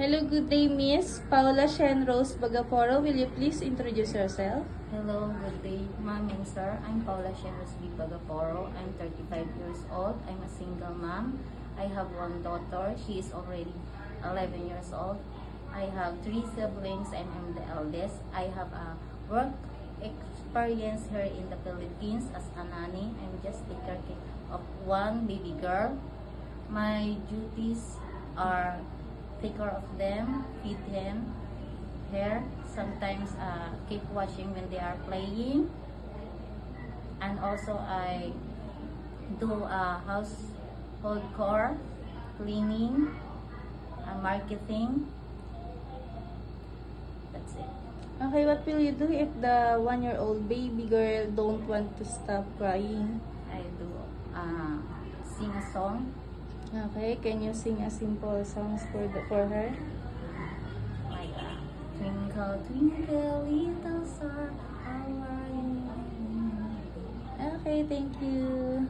Hello, good day, Miss Paula Shen Rose Bagaporo. Will you please introduce yourself? Hello, good day, ma'am and sir. I'm Paula Sheros B. Bagaporo. I'm 35 years old. I'm a single mom. I have one daughter. She is already 11 years old. I have 3 siblings and I'm the eldest. I have a work experience here in the Philippines as a nanny. I'm just take care of one baby girl. My duties are take care of them, feed them, hair, sometimes keep watching when they are playing, and also I do household chore, cleaning, marketing. That's it. Okay, what will you do if the 1-year-old baby girl don't want to stop crying? I do sing a song Okay, can you sing a simple songs for her? like Twinkle Twinkle Little Star, how are you? Okay, thank you.